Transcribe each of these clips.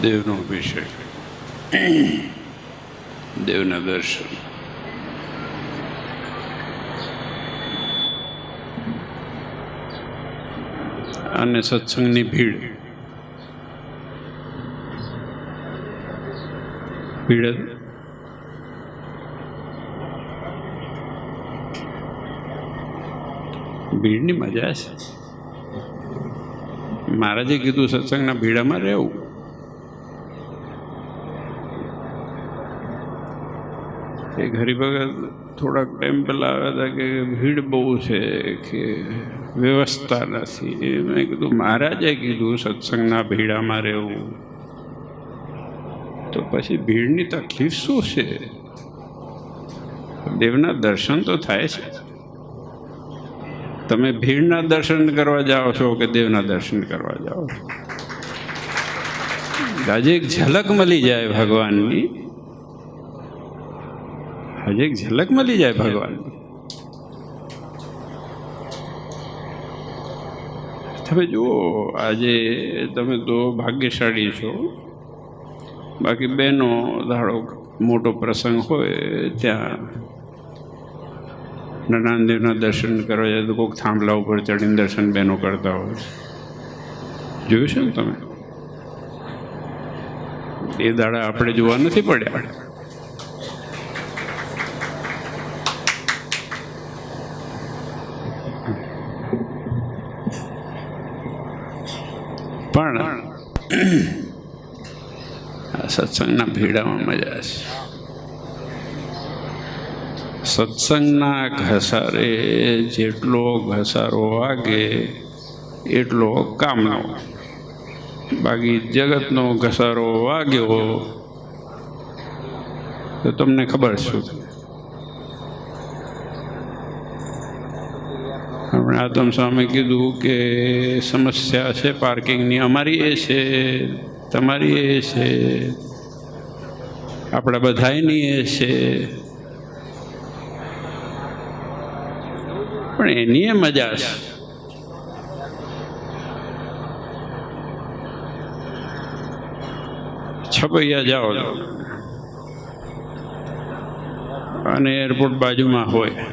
દેવનો અભિષેક, દેવના દર્શન. અને સત્સંગની ભીડ. ભીડની મજા છે. મહારાજે કીધું સત્સંગના ભીડામાં રહેવું. એક હરિભગત થોડાક ટાઈમ પહેલાં આવ્યા હતા કે ભીડ બહુ છે, કે વ્યવસ્થા નથી. મેં કીધું મહારાજે કીધું સત્સંગના ભીડામાં રહેવું, તો પછી ભીડની તકલીફ શું છે? દેવના દર્શન તો થાય છે. તમે ભીડના દર્શન કરવા જાઓ છો કે દેવના દર્શન કરવા જાઓ છો? આજે એક ઝલક મળી જાય ભગવાનની, આજે એક ઝલક મળી જાય ભગવાનની. તમે જુઓ, આજે તમે તો ભાગ્યશાળી છો. બાકી બહેનો ધારો મોટો પ્રસંગ હોય ત્યાં નાનાદેવના દર્શન કરવા જાય તો કોઈક થાંભલા ઉપર ચડીને દર્શન બહેનો કરતા હોય. જોયું છે ને તમે? એ દાડા આપણે જોવા નથી પડ્યા. પણ સત્સંગના ભીડામાં મજા છે. સત્સંગના ઘસારે જેટલો ઘસારો વાગે એટલો કામનો. બાકી જગતનો ઘસારો વાગ્યો તો તમને ખબર શું થાય. આપણે આતમ સ્વામી કીધું કે સમસ્યા છે પાર્કિંગની, અમારી એ છે, તમારી એ છે, આપણા બધાની એ છે. પણ એની એ મજા છે. છપૈયા જાઓ અને એરપોર્ટ બાજુમાં હોય,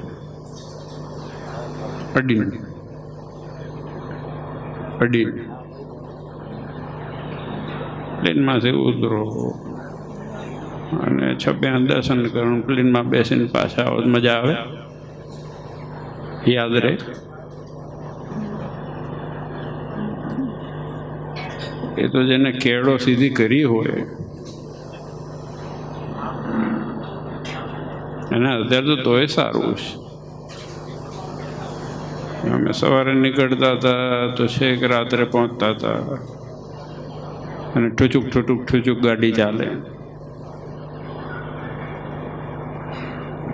અડીને પ્લેનમાંથી ઉતરો અને છપ્યા દર્શન કરો, પ્લેનમાં બેસીને પાછા આવો, મજા આવે. યાદ રહે. એ તો જેને કેળો સીધી કરી હોય અને અત્યારે તોય સારું છે. અમે સવારે નીકળતા હતા તો છેક રાત્રે પહોંચતા હતા અને ઠુચુક ગાડી ચાલે.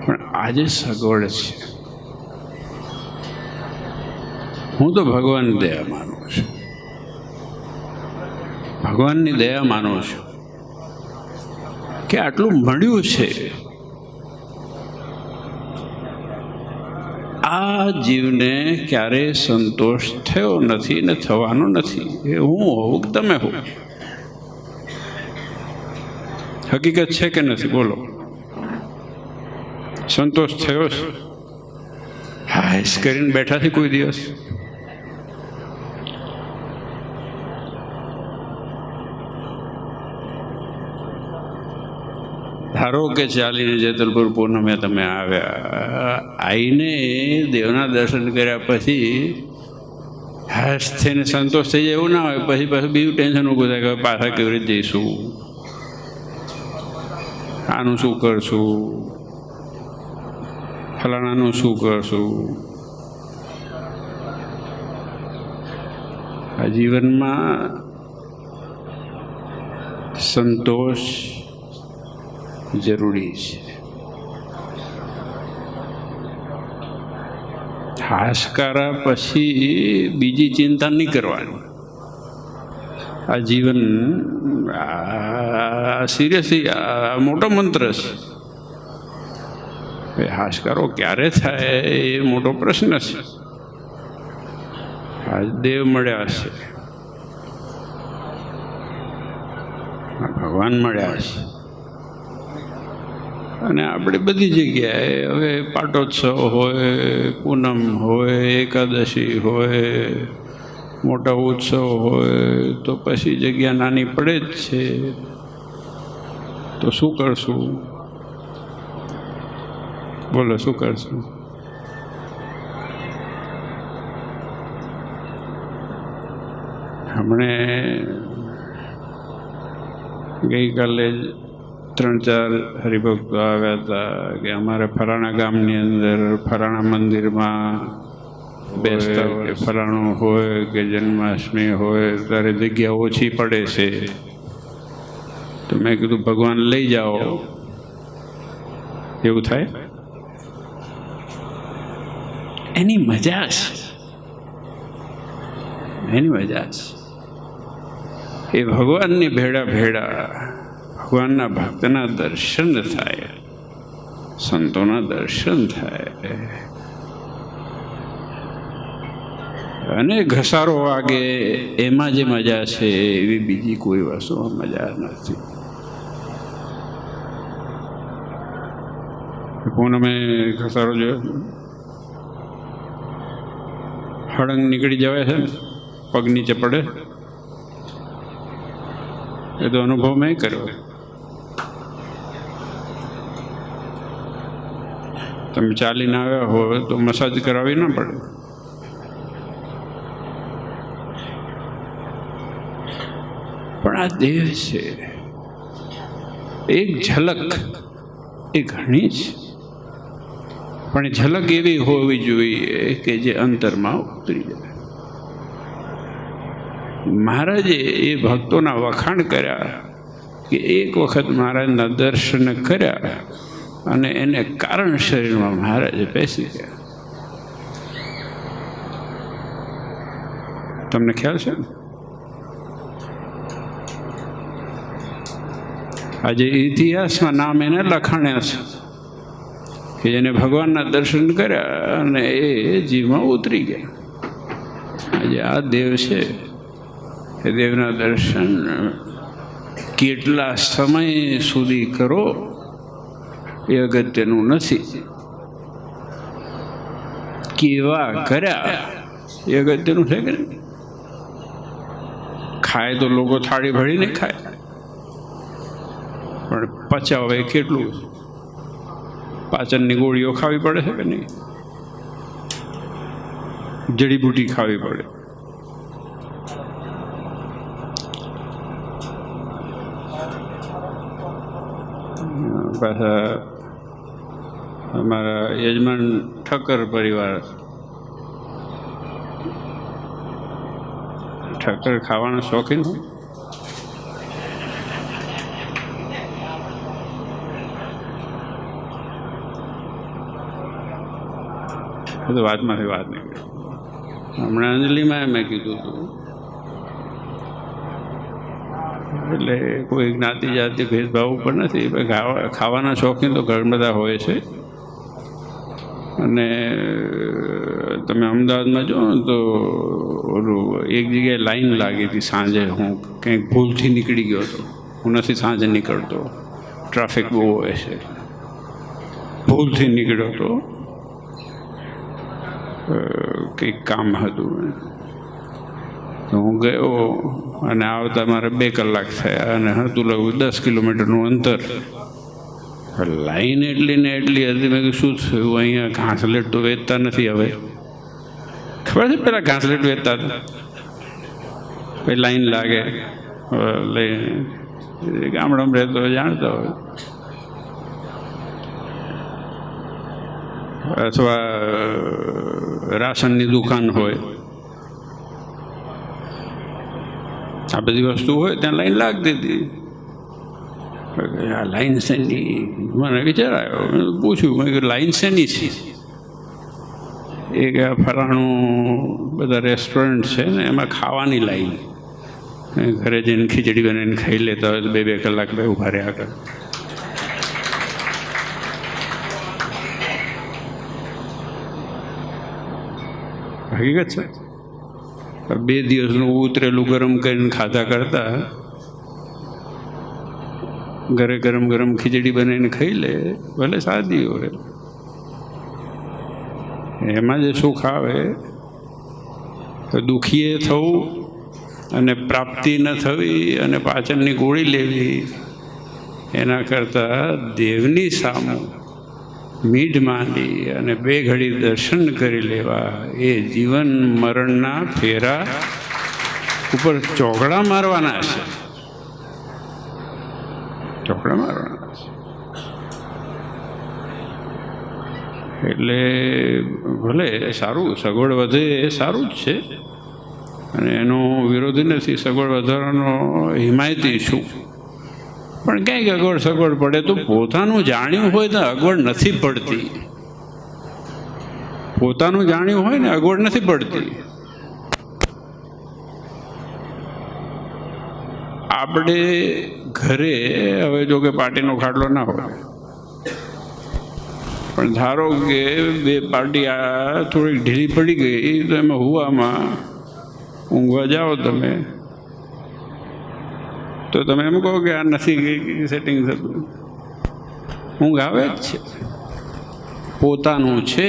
પણ આજે સગવડ છે. હું તો ભગવાનની દયા માનું છું. ભગવાનની દયા માનું છું કે આટલું મળ્યું છે. આ જીવને ક્યારેય સંતોષ થયો નથી ને થવાનો નથી. એ હું હોઉં કે તમે હો. હકીકત છે કે નથી? બોલો. સંતોષ થયો છે? હાશ કરીને બેઠા છે કોઈ દિવસ? ધારો કે ચાલીને જેતલપુર પૂનમે તમે આવ્યા, આવીને દેવના દર્શન કર્યા પછી હાશ થઈને સંતોષ થઈ જાય એવું ના હોય. પછી પાછું બીજું ટેન્શન ઊભું થાય કે પાછા કેવી રીતે જઈશું, આનું શું કરશું, ફલાણાનું શું કરશું. આ જીવનમાં સંતોષ જરૂરી છે. હાશકારા પછી બીજી ચિંતા નહીં કરવાની. આ જીવન સિરિયસલી આ મોટો મંત્ર છે. હાશકારો ક્યારે થાય એ મોટો પ્રશ્ન છે. આજ દેવ મળ્યા છે ભગવાન મળ્યા છે. અને આપણે બધી જગ્યાએ હવે પાટોત્સવ હોય, પૂનમ હોય, એકાદશી હોય, મોટા ઉત્સવ હોય તો પછી જગ્યા નાની પડે જ છે. તો શું કરશું? બોલો, શું કરશું? હમણે ગઈકાલે જ 3-4 હરિભક્તો આવ્યા હતા કે અમારે ફરાણા ગામની અંદર ફરાણા મંદિરમાં બેસતા હોય, ફરાણું હોય કે જન્માષ્ટમી હોય ત્યારે જગ્યા ઓછી પડે છે. તો મેં કીધું ભગવાન લઈ જાઓ. એવું થાય? એની મજા છે, એની મજા છે. એ ભગવાનની ભેળા ભેળા ભગવાનના ભક્તના દર્શન થાય, સંતોના દર્શન થાય અને ઘસારો વાગે, એમાં જે મજા છે એવી બીજી કોઈ વસ્તુમાં મજા નથી. પૂનમે ઘસારો જોયો, હળંગ નીકળી જવાય છે ને, પગ નીચે પડે. એ તો અનુભવ મેં કર્યો. તમે ચાલીને આવ્યા હોય તો મસાજ કરાવી ના પડે. પણ આ દેહ છે, એક ઝલક એ ઘણી છે, પણ એ ઝલક એવી હોવી જોઈએ કે જે અંતરમાં ઉતરી જાય. મહારાજે એ ભક્તોના વખાણ કર્યા કે એક વખત મહારાજના દર્શન કર્યા અને એને કારણ શરીરમાં મહારાજે બેસી ગયા. તમને ખ્યાલ છે ને? આજે ઇતિહાસમાં નામ એને લખાણ્યા છે કે જેને ભગવાનના દર્શન કર્યા અને એ જીવમાં ઉતરી ગયા. આજે આ દેવ છે, એ દેવના દર્શન કેટલા સમય સુધી કરો એ અગત્યનું નથી, કેવા કર્યા એ અગત્યનું છે કે નહીં? ખાય તો લોકો થાળી ભરીને ખાય, પણ પચાવે કેટલું? પાચનની ગોળીઓ ખાવી પડે છે કે નહીં? જડીબુટી ખાવી પડે. પાછા અમારા યજમાન ઠક્કર પરિવાર, ઠક્કર ખાવાના શોખીન હોય. તો વાતમાંથી વાત નીકળી. હમણાં અંજલિમાં મેં કીધું હતું, એટલે કોઈ જ્ઞાતિ જાતિ ભેદભાવ ઉપર નથી. ખાવાના શોખીન તો ઘણા બધા હોય છે. અને તમે અમદાવાદમાં જો ને તો ઓલું એક જગ્યાએ લાઈન લાગી હતી સાંજે. હું કંઈક ભૂલથી નીકળી ગયો હતો. હું નથી સાંજે નીકળતો, ટ્રાફિક બહુ હોય છે. ભૂલથી નીકળ્યો હતો, કંઈક કામ હતું. તો હું ગયો અને આવતા મારે 2 કલાક થયા અને હતું લગભગ 10 કિલોમીટરનું અંતર. લાઈન એટલી ને એટલી હતી. મેં કીધું શું થયું? અહીંયા ઘાસલેટ તો વેચતા નથી. હવે ખબર છે, પેલા ઘાસલેટ વેચતા હતા, પછી લાઈન લાગે. લઈને ગામડામાં રહેતો જાણતા હોય. અથવા રાશનની દુકાન હોય, આ બધી વસ્તુ હોય, ત્યાં લાઈન લાગતી હતી. આ લાઈન શેની? મને વિચાર આવ્યો. પૂછ્યું, મેં કીધું લાઈન શેની છે? એક ફલાણું બધા રેસ્ટોરન્ટ છે ને, એમાં ખાવાની લાઈન. ઘરે જઈને ખીચડી બનાવીને ખાઈ લેતા હોય તો 2-2 કલાક ઊભા રહ્યા કરે. હકીકત છે. 2 દિવસનું ઉતરેલું ગરમ કરીને ખાધા કરતા ઘરે ગરમ ગરમ ખીચડી બનાવીને ખાઈ લે, ભલે સાદી હોય, એમાં જે સુખ આવે. તો દુઃખીએ થવું અને પ્રાપ્તિ ન થવી અને પાચનની ગોળી લેવી, એના કરતાં દેવની સામું મીઢ માંડી અને 2 ઘડી દર્શન કરી લેવા, એ જીવન મરણના ફેરા ઉપર ચોકડા મારવાના છે, ચોકડા મારવાના છે. એટલે ભલે સારું, સગવડ વધે એ સારું જ છે, અને એનો વિરોધી નથી. સગવડ વધારવાનો હિમાયતી છું, પણ ક્યાંક અગવડ સગવડ પડે તો પોતાનું જાણ્યું હોય તો અગવડ નથી પડતી. પોતાનું જાણ્યું હોય ને અગવડ નથી પડતી. આપણે ઘરે હવે જો કે પાર્ટીનો ખાટલો ના હોય, પણ ધારો કે 2 પાર્ટી આ થોડીક ઢીલી પડી ગઈ તો એમાં હુવામાં ઊંઘવા જાઓ તમે, તો તમે એમ કહો કે આ નથી સેટિંગ થતું. ઊંઘ આવે જ છે. પોતાનું છે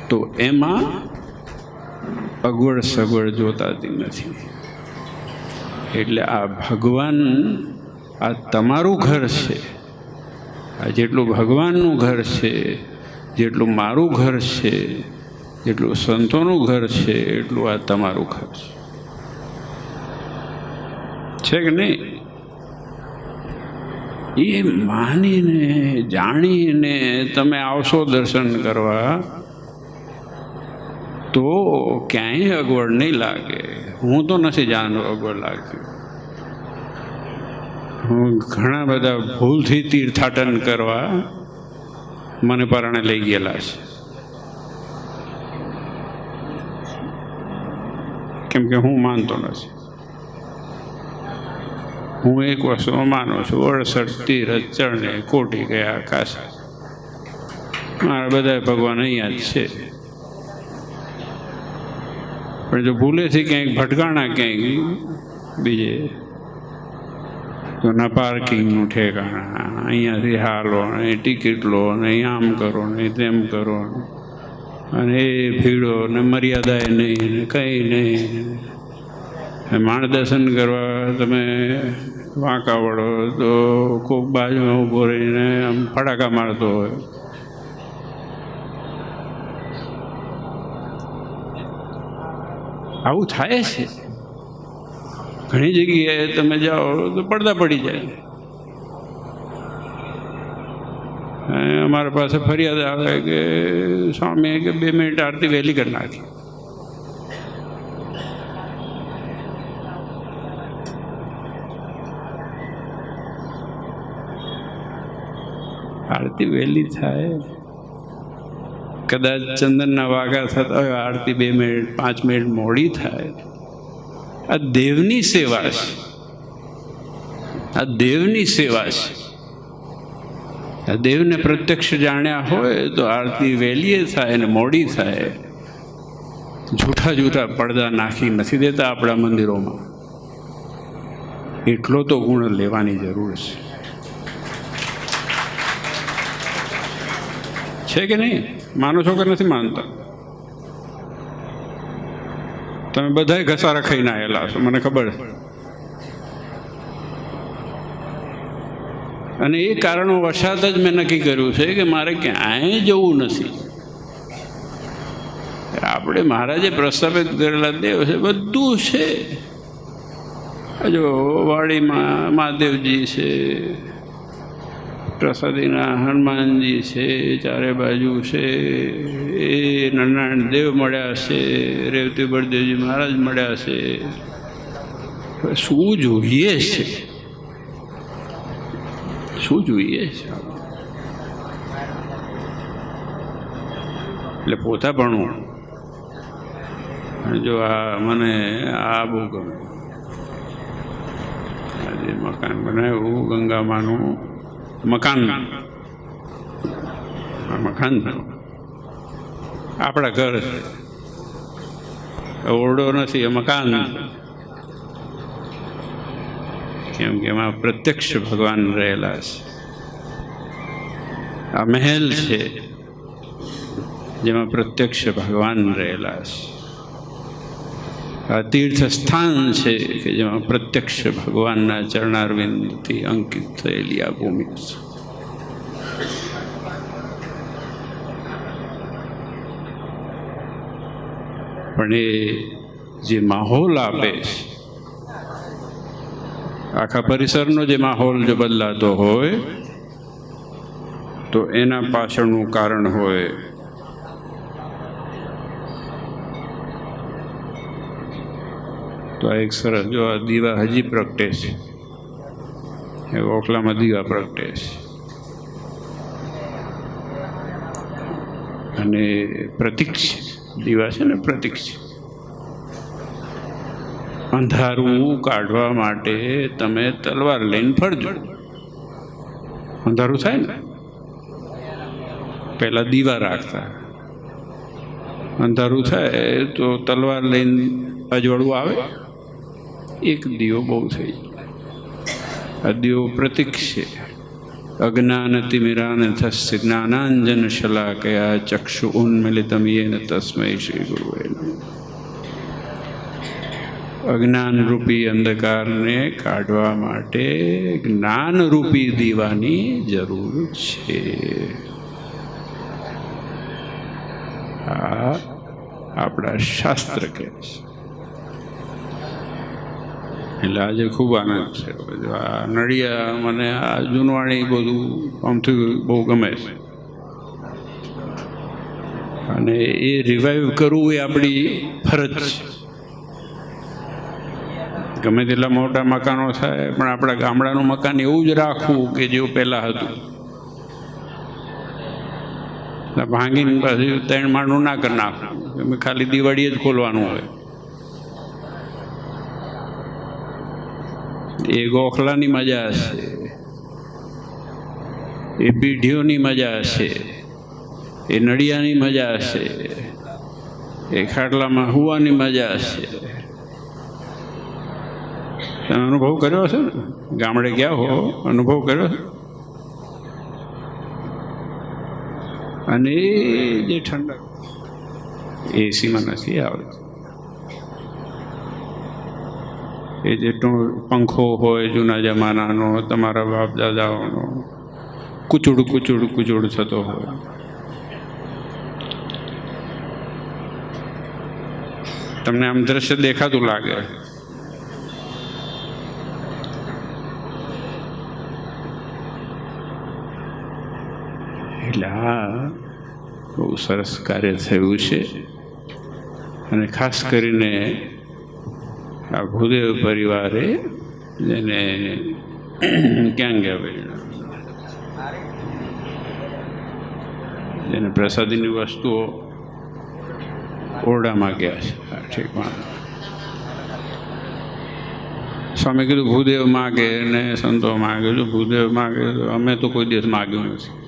તો એમાં અગવડ સગવડ જોતાતી નથી. એટલે આ ભગવાન, આ તમારું ઘર છે. આ જેટલું ભગવાનનું ઘર છે, જેટલું મારું ઘર છે, જેટલું સંતોનું ઘર છે, એટલું આ તમારું ઘર છે કે નહીં? એ માનીને જાણીને તમે આવશો દર્શન કરવા તો ક્યાંય અગવડ નહીં લાગે. હું તો નથી જાણતો અગવડ લાગ્યું. હું ઘણા બધા ભૂલથી તીર્થાટન કરવા મને પરાણે લઈ ગયેલા છે, કેમ કે હું માનતો નથી. હું એક વસ્તુ માનું છું, 68 તીર્થ ચરણે કોટી ગયા કાશી. મારા બધા ભગવાન અહીંયા જ છે, પણ જો ભૂલેથી ક્યાંક ભટકાણા ક્યાંક બીજે તો ના પાર્કિંગનું ઠેકાણા, અહીંયાથી હાલો ને ટિકિટ લો ને આમ કરો ને તેમ કરો, અને એ ભીડો ને મર્યાદાએ નહીં ને કંઈ નહીં. માણ દર્શન કરવા તમે વાંકા વળો તો કોઈક બાજુમાં ઊભો રહીને આમ ફટાકા મારતો હોય. આવું થાય છે. ઘણી જગ્યાએ તમે જાઓ તો પડદા પડી જાય. અમારા પાસે ફરિયાદ આવે કે સ્વામી કે 2 મિનિટ આરતી વહેલી કરી નાખી. આરતી વહેલી થાય, કદાચ ચંદનના વાગા થતા હોય, આરતી 2 મિનિટ 5 મિનિટ મોડી થાય. આ દેવની સેવા છે, આ દેવની સેવા છે. આ દેવને પ્રત્યક્ષ જાણ્યા હોય તો આરતી વહેલી થાય ને મોડી થાય. જૂઠા જૂઠા પડદા નાખી નથી દેતા આપણા મંદિરોમાં. એટલો તો ગુણ લેવાની જરૂર છે કે નહીં? માનો છો કે નથી માનતા? તમે બધાય ઘસારા ખાઈને આવેલા છો, મને ખબર છે. અને એ કારણો વશાત જ મેં નક્કી કર્યું છે કે મારે ક્યાંય જવું નથી. આપણે મહારાજે પ્રસ્થાપિત કરેલા દેવ છે, બધું છે. જો વાડીમાં મહાદેવજી છે, પ્રસાદીના હનુમાનજી છે, ચારે બાજુ છે. એ નારાયણ દેવ મળ્યા છે, રેવતી બળદેવજી મહારાજ મળ્યા છે. શું જોઈએ છે? શું જોઈએ છે? એટલે પોતાપણું. જો આ મને આ બહુ ગમે. આજે મકાન બનાવ્યું, ગંગામાનું મકાન. મકાન આપણા ઘર છે, ઓરડો નથી, એ મકાન. કેમ કે એમાં પ્રત્યક્ષ ભગવાન રહેલા છે. આ મહેલ છે જેમાં પ્રત્યક્ષ ભગવાન રહેલા છે. આ તીર્થ સ્થાન છે કે જેમાં પ્રત્યક્ષ ભગવાનના ચરણારવિંદથી અંકિત થયેલી આ ભૂમિ છે. પણ એ જે માહોલ આપે છે, આખા પરિસરનો જે માહોલ જો બદલાતો હોય તો એના પાછળનું કારણ હોય. તો આ એક સરસ, જો આ દીવા હજી પ્રગટે છે, એ ઓખલામાં દીવા પ્રગટે છે, અને પ્રતીક છે. દીવા છે ને પ્રતીક છે. અંધારું કાઢવા માટે તમે તલવાર લઈને ફરજો. અંધારું થાય ને, પહેલા દીવા રાખતા, અંધારું થાય તો તલવાર લઈને અજવાળું આવે, એક દીવો બહુ થઈ જાય. આ દીવો પ્રતીક છે. અજ્ઞાનતિમિરાનથસ્ય જ્ઞાનાંજન શલાકયા ચક્ષુ ઉન્મિલિતમ યેન તસ્મૈ શ્રી ગુરુવે નમઃ. અજ્ઞાનરૂપી અંધકારને કાઢવા માટે જ્ઞાનરૂપી દીવાની જરૂર છે. આ આપણા શાસ્ત્ર કહે છે. એટલે આજે ખૂબ આનંદ છે. આ નડિયા મને આ જૂનવાણી બધું આમથી બહુ ગમે છે, અને એ રિવાઈવ કરવું એ આપણી ફરજ છે. ગમે તેટલા મોટા મકાનો થાય પણ આપણા ગામડાનું મકાન એવું જ રાખવું કે જેવું પહેલાં હતું. ભાંગીને પાછું 3 માળનું ના કરી નાખવું, એમ ખાલી દિવાળીએ જ ખોલવાનું હોય. એ ગોખલાની મજા છે, એ પીઢીઓની મજા છે, એ નડિયાની મજા છે, એ ખાટલામાં હુવાની મજા છે. તમે અનુભવ કર્યો છે ને? ગામડે ગયા હો, અનુભવ કર્યો છે? અને જે ઠંડક એસીમાં નથી આવતી. એ જે પંખો હોય જૂના જમાનાનો, તમારા બાપ દાદાઓનો, કુચુડ કુચુડ કુચુડ થતો હોય. તમને આમ દ્રશ્ય દેખાતું લાગે. એટલે આ બહુ સરસ કાર્ય થયું છે. અને ખાસ કરીને આ ભૂદેવ પરિવારે જેને ક્યાં ગયા ભાઈ, જેને પ્રસાદીની વસ્તુઓ ઓરડામાં ગયા છે. ઠીક, સ્વામી કીધું ભૂદેવ માગે ને સંતો માગે. જો ભૂદેવ માગે તો અમે તો કોઈ દિવસ માગ્યું નથી.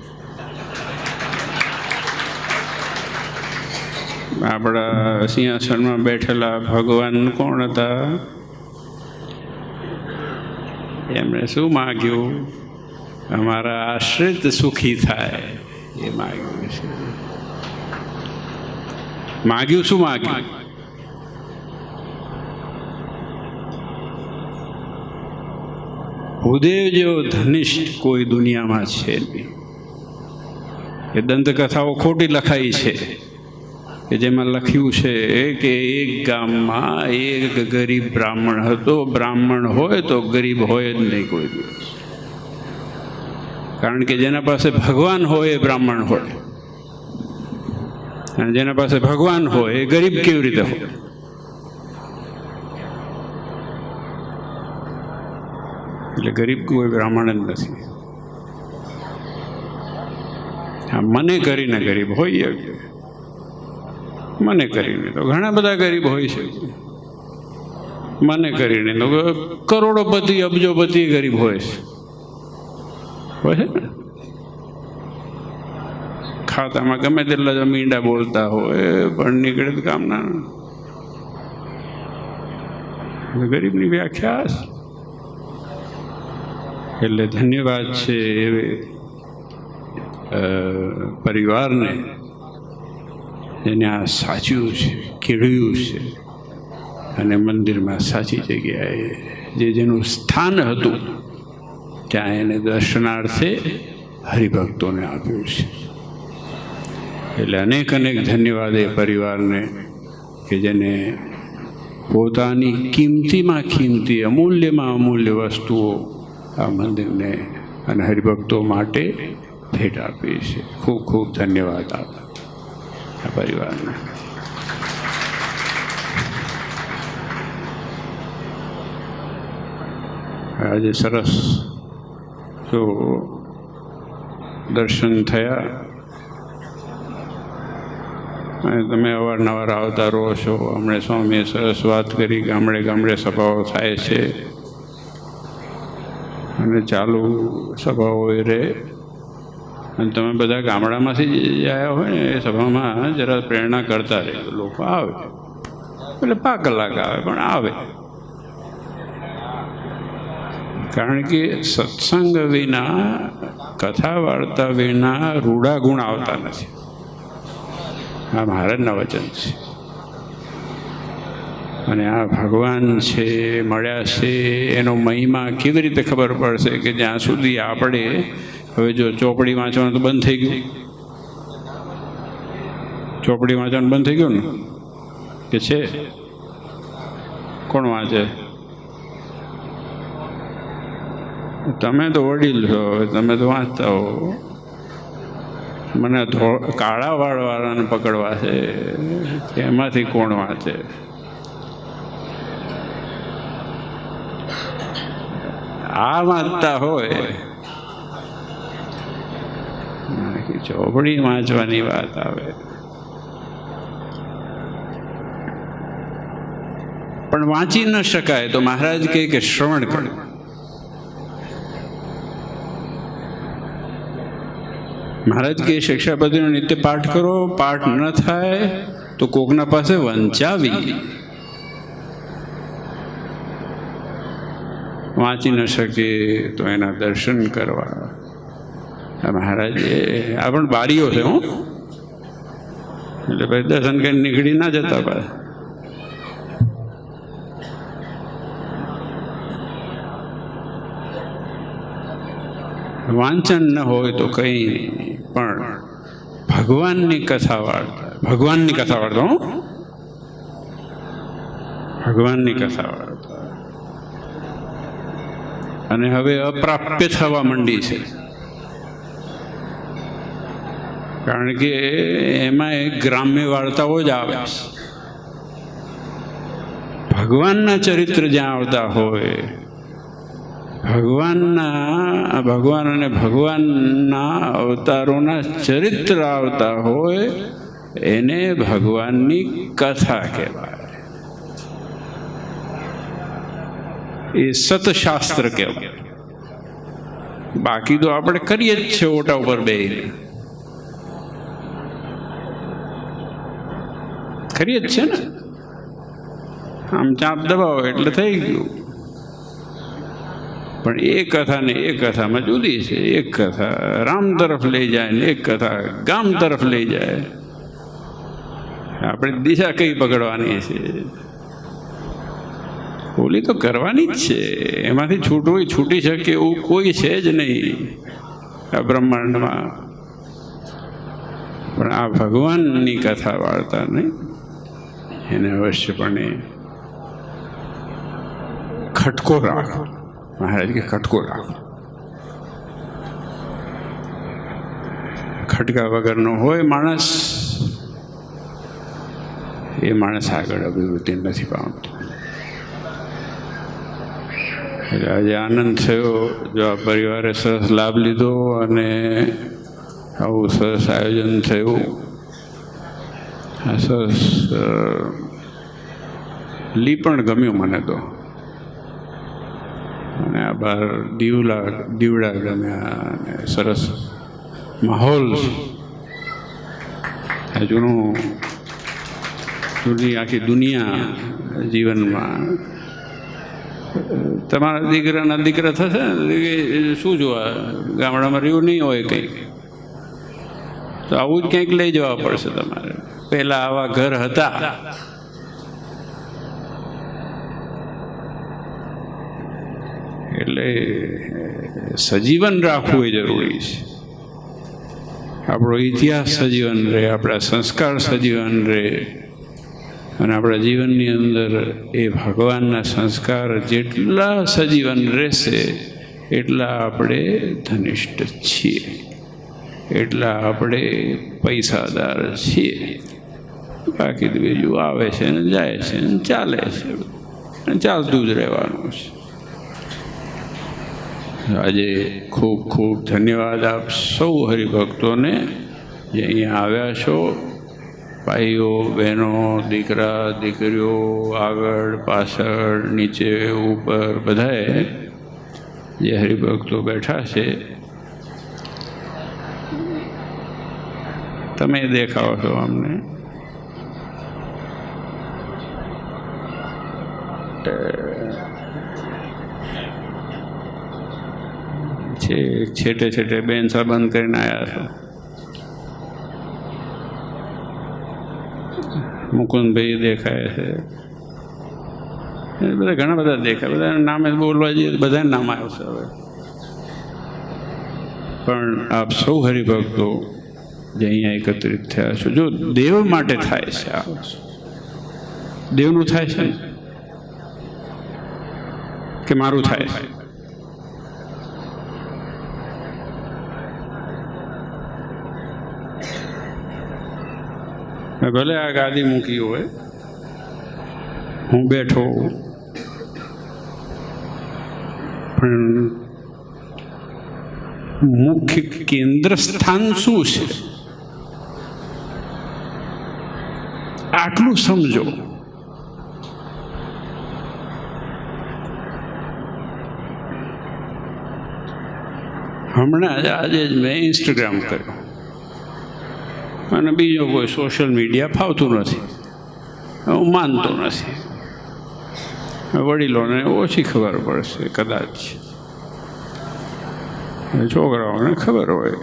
આપણા સિંહાસનમાં બેઠેલા ભગવાન કોણ હતા? એમણે શું માગ્યું? અમારા આશ્રિત સુખી થાય એ માગ્યું છે. માગ્યું શું માગ્યું? ભૂદેવ જેવો ધનિષ્ઠ કોઈ દુનિયામાં છે નહીં. એ દંતકથાઓ ખોટી લખાઈ છે કે જેમાં લખ્યું છે કે એક ગામમાં એક ગરીબ બ્રાહ્મણ હતો. બ્રાહ્મણ હોય તો ગરીબ હોય જ નહીં કોઈ દિવસ, કારણ કે જેના પાસે ભગવાન હોય એ બ્રાહ્મણ હોય, અને જેના પાસે ભગવાન હોય એ ગરીબ કેવી રીતે હોય? એટલે ગરીબ કોઈ બ્રાહ્મણ જ નથી. હા, મને કરીને ગરીબ હોઈએ, મને કરીને તો ઘણા બધા ગરીબ હોય છે. મને કરીને તો કરોડોપતિ અબજોપતિ ગરીબ હોય છે. ખાતામાં ગમે તેટલા મીંડા બોલતા હોય પણ નીકળે તો કામના. ગરીબની વ્યાખ્યા એટલે ધન્યવાદ છે પરિવારને, એને આ સાચ્યું છે, કેળવ્યું છે અને મંદિરમાં સાચી જગ્યાએ જેનું સ્થાન હતું ત્યાં એને દર્શનાર્થે હરિભક્તોને આપ્યું છે. એટલે અનેક ધન્યવાદ એ પરિવારને કે જેને પોતાની કિંમતીમાં કિંમતી, અમૂલ્યમાં અમૂલ્ય વસ્તુઓ આ મંદિરને અને હરિભક્તો માટે ભેટ આપી છે. ખૂબ ખૂબ ધન્યવાદ આ પરિવારને. આજે સરસ જો દર્શન થયા અને તમે અવારનવાર આવતા રહો છો. હમણાં સ્વામીએ સરસ વાત કરી, ગામડે ગામડે સભાઓ થાય છે અને ચાલુ સભાઓ એ રહે. અને તમે બધા ગામડામાંથી આવ્યા હોય ને એ સભામાં જરા પ્રેરણા કરતા રહે. લોકો આવે એટલે 5 કલાક આવે પણ આવે, કારણ કે સત્સંગ વિના, કથા વાર્તા વિના રૂડા ગુણ આવતા નથી. આ મહારાજના વચન છે. અને આ ભગવાન છે, મળ્યા છે, એનો મહિમા કેવી રીતે ખબર પડશે કે જ્યાં સુધી આપણે હવે જો ચોપડી વાંચવાનું તો બંધ થઈ ગયું. ચોપડી વાંચવાનું બંધ થઈ ગયું ને કે છે? કોણ વાંચે? તમે તો વડીલ છો, તમે તો વાંચતા હો. મને કાળા વાળવાળાને પકડવા છે કે એમાંથી કોણ વાંચે? આ વાંચતા હોય, ચોપડી વાંચવાની વાત આવે. પણ વાંચી ન શકાય તો મહારાજ કહે કે શ્રવણ કરો. મહારાજ કે શિક્ષાપતિનો નિત્ય પાઠ કરો. પાઠ ન થાય તો કોકના પાસે વંચાવી. વાંચી ન શકે તો એના દર્શન કરવા. મહારાજે આ પણ બારીઓ છે હું, એટલે ભાઈ દર્શન કરીને નીકળી ના જતા. પાછા વાંચન ન હોય તો કંઈ નહીં, પણ ભગવાનની કથા વાર્તા, ભગવાનની કથા વાર્તા, ભગવાનની કથા વાર્તા. અને હવે અપ્રાપ્ય થવા માંડી છે, કારણ કે એમાં એક ગ્રામ્ય વાર્તાઓ જ આવે. ભગવાનના ચરિત્ર જ્યાં આવતા હોય, ભગવાન અને ભગવાનના અવતારોના ચરિત્ર આવતા હોય, એને ભગવાનની કથા કહેવાય. એ સતશાસ્ત્ર કહેવાય. બાકી તો આપણે કરીએ જ છે ઓટા ઉપર બેહીને, કરીએ જ છે ને. આમ ચાપ દબાવો એટલે થઈ ગયું. પણ એ કથા ને એ કથામાં જુદી છે. એક કથા રામ તરફ લઈ જાય ને એક કથા ગામ તરફ લઈ જાય. આપણે દિશા કઈ પકડવાની છે? ઓલી તો કરવાની જ છે. એમાંથી છૂટવું છૂટી શકે એવું કોઈ છે જ નહીં આ બ્રહ્માંડમાં. પણ આ ભગવાનની કથા વાર્તા નહીં, એને અવશ્યપણે ખટકો રાખો. મહારાજ કે ખટકો રાખો. ખટકા વગરનો હોય માણસ, એ માણસ આગળ અભિવૃદ્ધિ નથી પામતો. એટલે આજે આનંદ થયો. જો આ પરિવારે સરસ લાભ લીધો અને આવું સરસ આયોજન થયું. આ સરસ પણ ગમ્યું મને તો. અને આ બહાર દીવડા ગમ્યા અને સરસ માહોલ. જૂની આખી દુનિયા જીવનમાં તમારા દીકરાના દીકરા થશે ને શું જોવા, ગામડામાં રહ્યું નહીં હોય કંઈક, તો આવું જ કંઈક લઈ જવા પડશે તમારે. પહેલાં આવા ઘર હતા. એટલે સજીવન રાખવું એ જરૂરી છે. આપણો ઇતિહાસ સજીવન રહે, આપણા સંસ્કાર સજીવન રહે, અને આપણા જીવનની અંદર એ ભગવાનના સંસ્કાર જેટલા સજીવન રહેશે એટલા આપણે ધનિષ્ઠ છીએ, એટલા આપણે પૈસાદાર છીએ. બાકી તો બીજું આવે છે ને જાય છે ને ચાલે છે, અને ચાલતું જ રહેવાનું છે. આજે ખૂબ ખૂબ ધન્યવાદ આપ સૌ હરિભક્તોને જે અહીંયા આવ્યા છો. ભાઈઓ, બહેનો, દીકરા, દીકરીઓ, આગળ પાછળ, નીચે, ઉપર, બધાએ જે હરિભક્તો બેઠા છે, તમે દેખાવો છો અમને. છેટે છેટે બેન સંબંધ કરીને આવ્યા છો. મુકુંદભાઈ દેખાય છે, બધા ઘણા બધા દેખાય. બધા નામે બોલવા જઈએ બધા નામ આવશે હવે. પણ આપ સૌ હરિભક્તો જે અહીંયા એકત્રિત થયા છો, જો દેવ માટે થાય છે, આ દેવનું થાય છે કે મારું થાય છે? ભલે આ ગાદી મૂકી હોય, હું બેઠો, પણ મુખ્ય કેન્દ્ર સ્થાન શું છે આટલું સમજો. હમણાં આજે જ મેં ઇન્સ્ટાગ્રામ કર્યું, અને બીજો કોઈ સોશિયલ મીડિયા ફાવતું નથી, હું માનતો નથી. વડીલોને ઓછી ખબર પડશે કદાચ, છોકરાઓને ખબર હોય.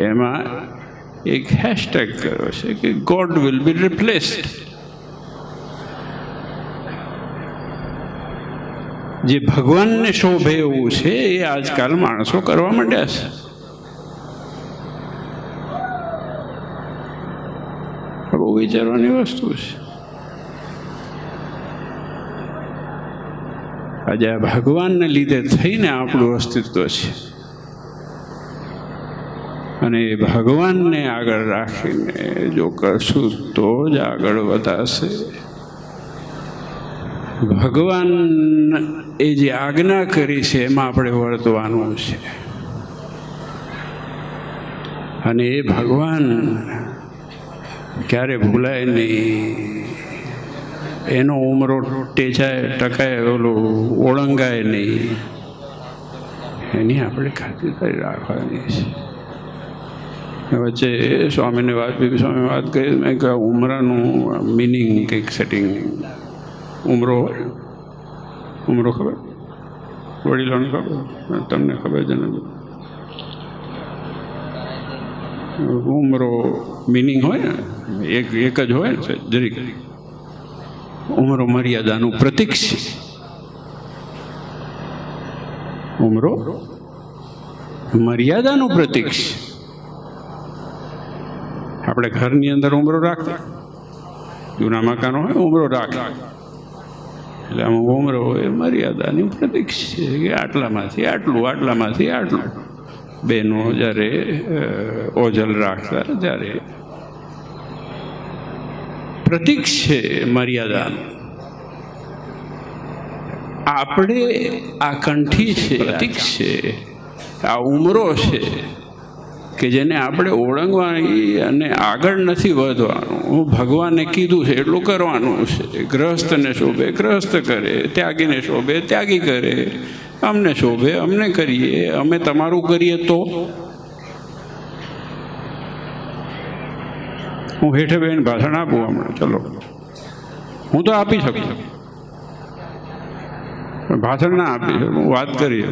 એમાં એક હેશટેગ કર્યો છે કે ગોડ વિલ બી રિપ્લેસ્ડ. જે ભગવાનને શોભે એવું છે એ આજકાલ માણસો કરવા માંડ્યા છે. બહુ વિચારવાની વસ્તુ છે. આજે આ ભગવાનને લીધે થઈને આપણું અસ્તિત્વ છે, અને એ ભગવાનને આગળ રાખીને જો કરશું તો જ આગળ વધાશે. ભગવાન એ જે આજ્ઞા કરી છે એમાં આપણે વર્તવાનું છે, અને એ ભગવાન ક્યારે ભૂલાય નહીં. એનો ઉમરો ટકાય ઓલું ઓળંગાય નહીં, એની આપણે ખાતરી રાખવાની છે. વચ્ચે સ્વામીને બીબી સ્વામી વાત કરી, મેં કહ્યું ઉમરાનું મિનિંગ કંઈક સેટિંગ. ઉમરો ખબર? વડીલોને ખબર? તમને ખબર છે ને? ઉમરો મિનિંગ હોય ને, એક જ હોય ને જરીક. ઉમરો મર્યાદાનું પ્રતીક છે. ઉમરો મર્યાદાનું પ્રતીક છે. આપણે ઘરની અંદર ઉમરો રાખતા, જૂના મકાનો હોય ઉમરો રાખતા, એટલે અમુક ઉમરો હોય મર્યાદાનું પ્રતીક છે કે આટલામાંથી આટલું, આટલામાંથી આટલું. બહેનો જ્યારે ઓજલ રાખતા ત્યારે પ્રતીક છે મર્યાદાનું. આપણે આ કંઠી છે, પ્રતીક છે, આ ઉમરો છે કે જેને આપણે ઓળંગવાની અને આગળ નથી વધવાનું. ભગવાને કીધું છે એટલું કરવાનું છે. ગ્રહસ્થને શોભે ગ્રહસ્થ કરે, ત્યાગીને શોભે ત્યાગી કરે, અમને શોભે અમને કરીએ, અમે તમારું કરીએ તો. હું હેઠે બેન ભાષણ આપું હમણાં, ચલો. હું તો આપી શકું, ભાષણ ના આપી શકું, હું વાત કરી.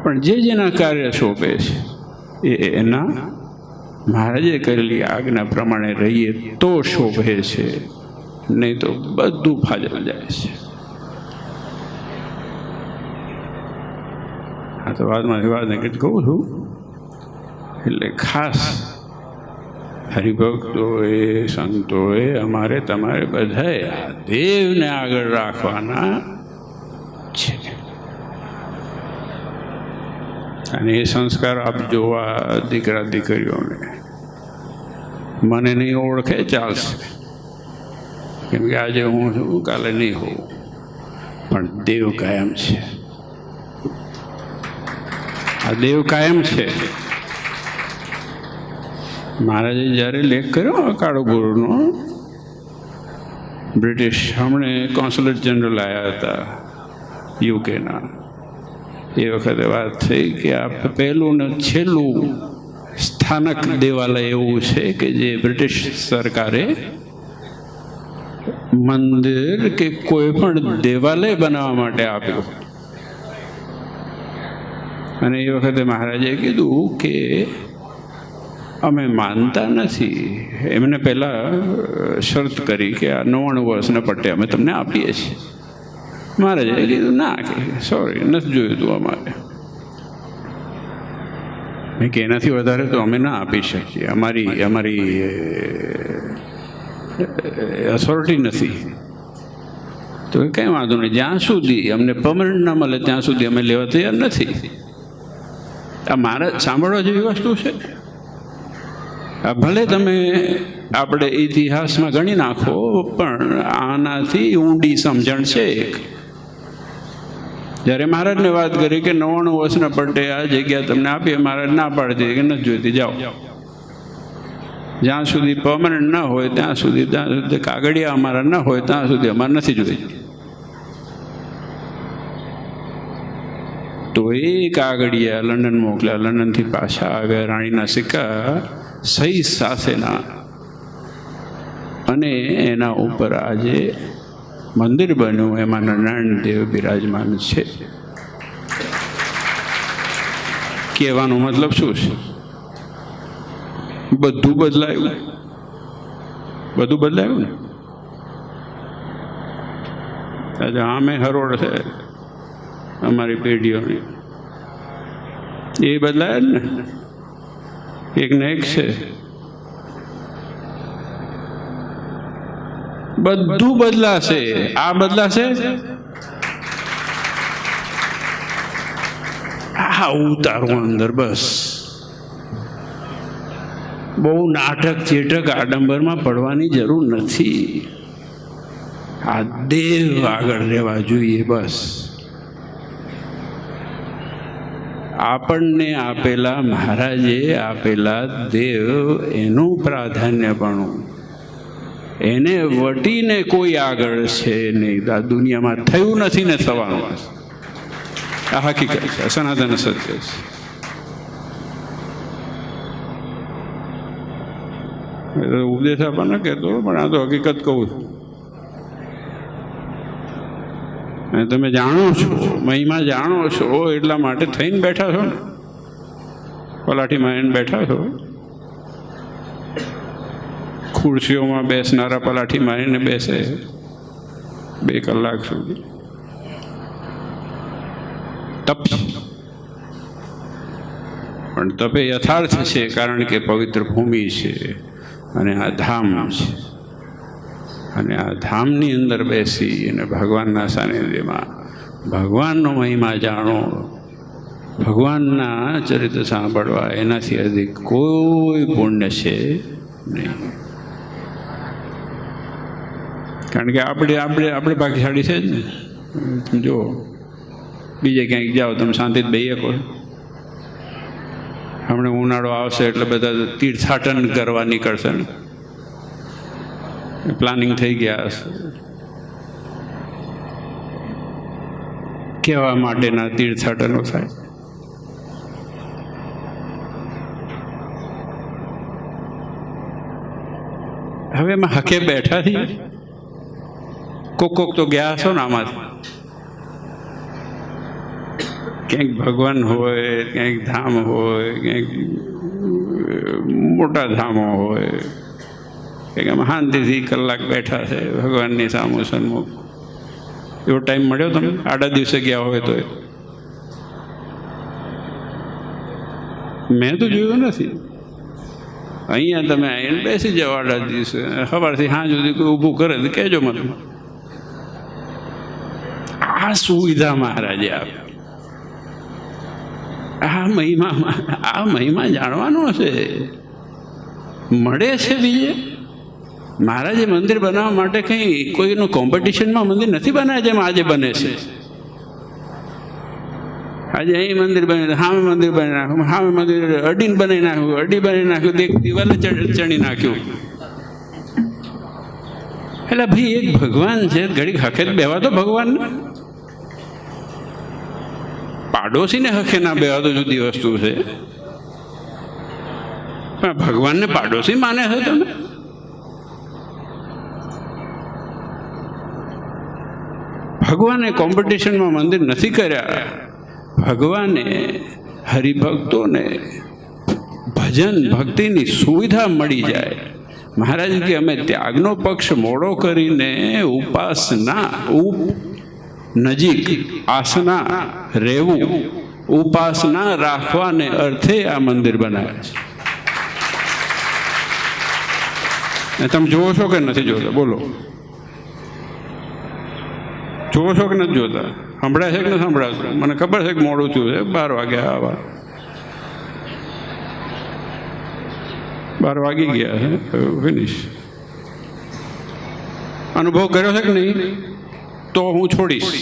પણ જે જેના કાર્ય શોભે છે એના મહારાજે કરેલી આજ્ઞા પ્રમાણે રહીએ તો શોભે છે, નહીં તો બધું ફાજલ જાય છે. આ તો વાતમાંથી વાત કહું છું. એટલે ખાસ હરિભક્તોએ, સંતોએ, અમારે તમારે બધાએ આ દેવને આગળ રાખવાના છે. અને એ સંસ્કાર આપજો આ દીકરા દીકરીઓને. મને નહીં ઓળખે ચાલશે, કેમ કે આજે હું છું, કાલે નહીં હોઉં, પણ દેવ કાયમ છે. આ દેવ કાયમ છે. મહારાજે જ્યારે લેખ કર્યો અકાળો ગુરુનો, બ્રિટિશ હમણે કોન્સ્યુલેટ જનરલ આવ્યા હતા યુકેના, એ વખતે વાત થઈ કે આ પહેલું ને છેલ્લું સ્થાનક દેવાલય એવું છે કે જે બ્રિટિશ સરકારે મંદિર કે કોઈ પણ દેવાલય બનાવવા માટે આપ્યું. અને એ વખતે મહારાજે કીધું કે અમે માનતા નથી. એમને પહેલાં શરત કરી કે આ 99 વર્ષના પટ્ટે અમે તમને આપીએ છીએ. મહારાજે કીધું ના, કે સોરી, નથી જોયું હતું અમારે. મેં કે એનાથી વધારે તો અમે ના આપી શકીએ, અમારી ઓથોરિટી નથી. તો કંઈ વાંધો નહીં, જ્યાં સુધી અમને પરમનન્ટ ના મળે ત્યાં સુધી અમે લેવા તૈયાર નથી. આ મહારાજ સાંભળવા જેવી વસ્તુ છે. ભલે તમે આપણે ઇતિહાસમાં ગણી નાખો, પણ આનાથી ઊંડી સમજણ છે એક. જ્યારે મહારાજને વાત કરી કે 99 વર્ષના પટ્ટે આ જગ્યા તમને આપીએ, મહારાજ ના પાડી દીધી કે નથી જોઈતી, જાઓ. જ્યાં સુધી પરમનન્ટ ના હોય ત્યાં સુધી કાગળિયા અમારા ના હોય ત્યાં સુધી અમારે નથી જોઈતી. તો એ કાગળિયા લંડન મોકલ્યા, લંડનથી પાછા આવ્યા રાણીના સિક્કા સહી સાથેના, અને એના ઉપર આજે મંદિર બન્યું. એમાં નારાયણ દેવ બિરાજમાન છે. કહેવાનો મતલબ શું છે? બધું બદલાયું, બધું બદલાયું ને. આજે આમે હરોળ છે અમારી પેઢીઓની, એ બદલાય ને, એક ને એક છે. બધું બદલાશે. આ બદલાશે, આ ઉતારવું અંદર. બસ બહુ નાટક ચેટક આડંબરમાં પડવાની જરૂર નથી. આ દેવ આગળ રહેવા જોઈએ. બસ આપણને આપેલા, મહારાજે આપેલા દેવ, એનું પ્રાધાન્યપણું, એને વટીને કોઈ આગળ છે નહીં. આ દુનિયામાં થયું નથી ને થવાનું. આ હકીકત છે, સનાતન સત્ય છે. ઉપદેશ આપણને કહેતો, પણ આ તો હકીકત કહું છું. અને તમે જાણો છો, મહિમા જાણો છો, એટલા માટે થઈને બેઠા છો ને. પલાઠી મારીને બેઠા છો. ખુરશીઓમાં બેસનારા પલાઠી મારીને બેસે 2 કલાક સુધી. તપ, પણ તપે યથાર્થ છે, કારણ કે પવિત્ર ભૂમિ છે અને આ ધામ છે. અને આ ધામની અંદર બેસી અને ભગવાનના સાનિધ્યમાં ભગવાનનો મહિમા જાણો, ભગવાનના ચરિત્ર સાંભળવા, એનાથી અધિક કોઈ પુણ્ય છે નહીં. કારણ કે આપણે ભાગ્યશાળી છે જ ને. જો બીજે ક્યાંક જાઓ, તમે શાંતિથી બેસી શકો. હમણાં ઉનાળો આવશે એટલે બધા તીર્થાટન કરવા નીકળશે ને, પ્લાનિંગ થઈ ગયા હશે. કહેવા માટેના તીર્થાટનો થાય. હવે એમાં હકે બેઠા છીએ. કોક તો ગયા હશો ને આમાંથી. ક્યાંક ભગવાન હોય, ક્યાંક ધામ હોય, ક્યાંક મોટા ધામો હોય, કંઈક આમ શાંતિથી કલાક બેઠા છે ભગવાનની સામું સન્મુખ. એવો ટાઈમ મળ્યો તમને આડા દિવસે ગયા હોય તો? મેં તો જોયું નથી. અહીંયા તમે આવીને બેસી જાઓ આડા દિવસે, સવારથી સાંજ સુધી કોઈ ઊભું કરે તો કહેજો મને. આ સુવિધા મહારાજે આપી. આ મહિમા જાણવાનો છે. મળે છે બીજે. મહારાજે મંદિર બનાવવા માટે કંઈ કોઈનું કોમ્પિટિશનમાં મંદિર નથી બનાવ્યા જેમ આજે બને છે. આજે અહીં મંદિર બની, સામે મંદિર બની નાખ્યું, સામે મંદિર અડીને બનાવી નાખ્યું, અડી બનાવી નાખ્યું, એક દિવાલે ચણી નાખ્યું. એટલે ભાઈ એક ભગવાન છે, ઘડીક હકે બેવા તો ભગવાનને. પાડોશીને હકે ના બેવા તો જુદી વસ્તુ છે, પણ ભગવાનને પાડોશી માને છે તમે? ભગવાને કોમ્પિટિશનમાં મંદિર નથી કર્યા. ભગવાને હરિભક્તોને ભજન ભક્તિની સુવિધા મળી જાય. મહારાજ કે અમે ત્યાગનો પક્ષ મોડો કરીને ઉપાસના નજીક આસના રહેવું, ઉપાસના રાખવાને અર્થે આ મંદિર બનાવ્યા છે. તમે જોવો છો કે નથી જોતા? બોલો, જોવો છો કે નથી જોતા? સંભળાય છે કે નથી સંભળાતું? મને ખબર છે કે મોડું થયું છે, 12 વાગ્યા. આવા 12 વાગી ગયા છે. ફિનિશ. અનુભવ કર્યો છે કે નહીં? તો હું છોડીશ.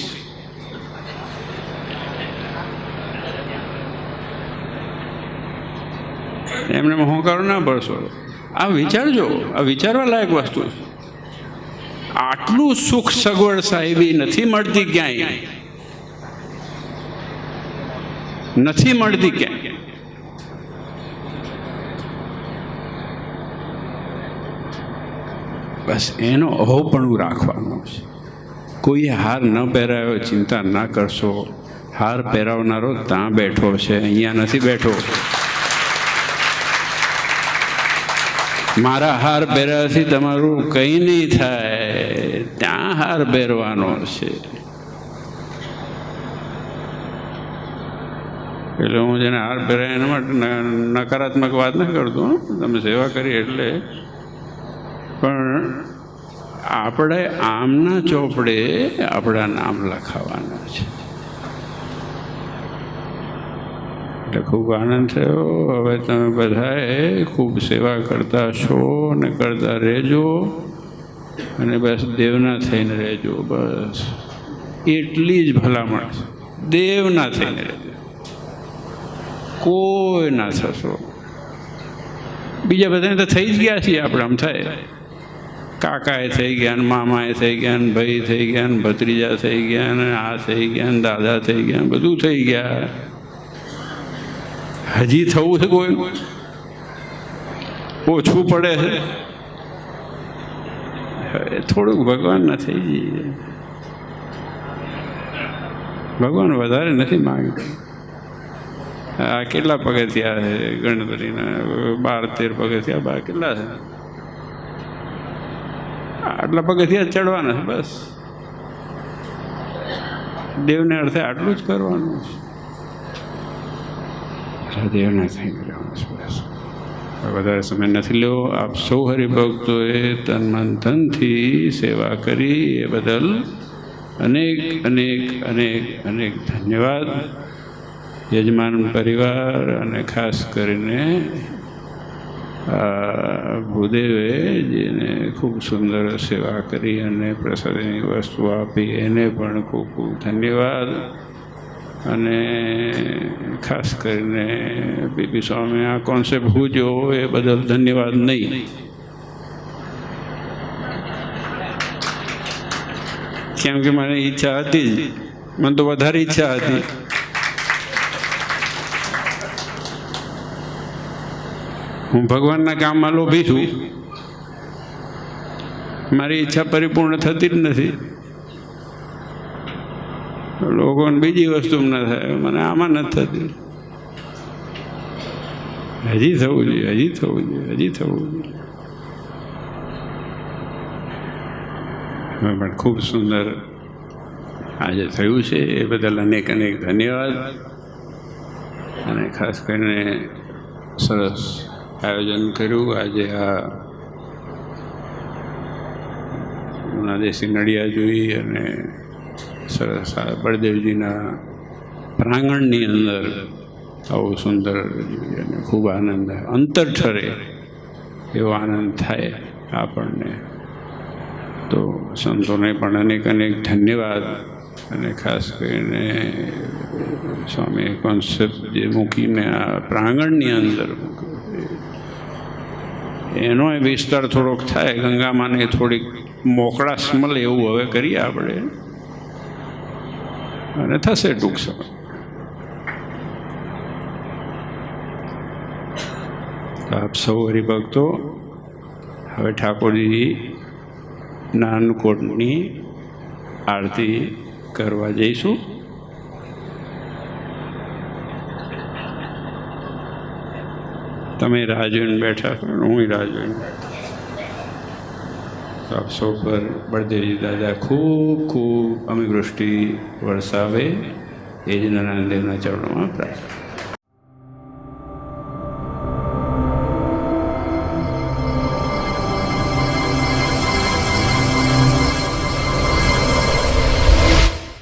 એમને હોંકારો ના ભરશો. આ વિચારજો, આ વિચારવા લાયક વસ્તુ છે. આટલું સુખ સગવડ સાહેબી નથી મળતી ક્યાંય, નથી મળતી ક્યાંય. બસ એનો અહોપણું રાખવાનું છે. કોઈએ હાર ન પહેરાયો, ચિંતા ના કરશો. હાર પહેરાવનારો ત્યાં બેઠો છે, અહીંયા નથી બેઠો. મારા હાર પહેર્યાથી તમારું કંઈ નહીં થાય, ત્યાં હાર પહેરવાનો છે. એટલે હું જેને હાર પહેરાય એના માટે નકારાત્મક વાત નથી કરતો. તમે સેવા કરી એટલે. પણ આપણે આમના ચોપડે આપણા નામ લખાવાના છે. એટલે ખૂબ આનંદ થયો. હવે તમે બધાએ ખૂબ સેવા કરતા છો ને કરતા રહેજો, અને બસ દેવના થઈને રહેજો. બસ એટલી જ ભલામણ છે. દેવના થઈને રહેજો, કોઈ ના થશો. બીજા બધાને તો થઈ જ ગયા છીએ આપણે. આમ થાય, કાકાએ થઈ ગયા ને, મામાએ થઈ ગયા ને, ભાઈ થઈ ગયા ને, ભત્રીજા થઈ ગયા ને, આ થઈ ગયા ને, દાદા થઈ ગયા, બધું થઈ ગયા. હજી થવું છે કોઈ ઓછું પડે છે. થોડુંક ભગવાનના થઈ જઈએ. ભગવાન વધારે નથી માંગતા. આ કેટલા પગથિયા છે ગણપતિના? 12-13 પગથિયા. કેટલા છે? આટલા પગથિયા ચડવાના છે. બસ દેવને અર્થે આટલું જ કરવાનું છે. દેવના થઈ રહેવાનું છે. બસ વધારે સમય નથી લેવો. આપ સૌ હરિભક્તોએ તન મન ધનથી સેવા કરી એ બદલ અનેક અનેક અનેક અનેક ધન્યવાદ. યજમાન પરિવાર અને ખાસ કરીને ભૂદેવે જેને ખૂબ સુંદર સેવા કરી અને પ્રસાદની વસ્તુ આપી એને પણ ખૂબ ખૂબ ધન્યવાદ. અને ખાસ કરીને બીબી સ્વામી આ કોન્સેપ્ટ ભૂજો એ બદલ ધન્યવાદ નહીં. કેમ કે મને ઈચ્છા હતી જ, મને તો વધારે ઈચ્છા હતી. હું ભગવાનના કામમાં લોભી છું, મારી ઈચ્છા પરિપૂર્ણ થતી જ નથી. લોકોને બીજી વસ્તુ ન થાય, મને આમાં નથી થતી. હજી થવું જોઈએ, હજી થવું જોઈએ, હજી થવું જોઈએ. પણ ખૂબ સુંદર આજે થયું છે, એ બદલ અનેક અનેક ધન્યવાદ. અને ખાસ કરીને સરસ આયોજન કર્યું. આજે આ ઉનાદેશી નડિયા જોઈ અને સરસ આ બળદેવજીના પ્રાંગણની અંદર આવું સુંદર જોઈએ અને ખૂબ આનંદ થાય, અંતર ઠરે એવો આનંદ થાય આપણને. તો સંતોને પણ અનેક અનેક ધન્યવાદ. અને ખાસ કરીને સ્વામી કોન્સેપ્ટ જે મૂકીને આ પ્રાંગણની અંદર એનો વિસ્તાર થોડોક થાય, ગંગામાને થોડીક મોકળાશ મળે એવું હવે કરીએ આપણે, અને થશે ટૂંક સમય. આપ સૌ હરિભક્તો હવે ઠાકોરજીના અન્નકૂટની આરતી કરવા જઈશું. તમે રાહ જોઈને બેઠા છો, હું રાહ જોઈને. આપ સૌ પર બળદેવજી દાદા ખૂબ ખૂબ અમિવૃષ્ટિ વરસાવે એ જ નારાયણ દેવના ચરણોમાં પ્રાર્થના.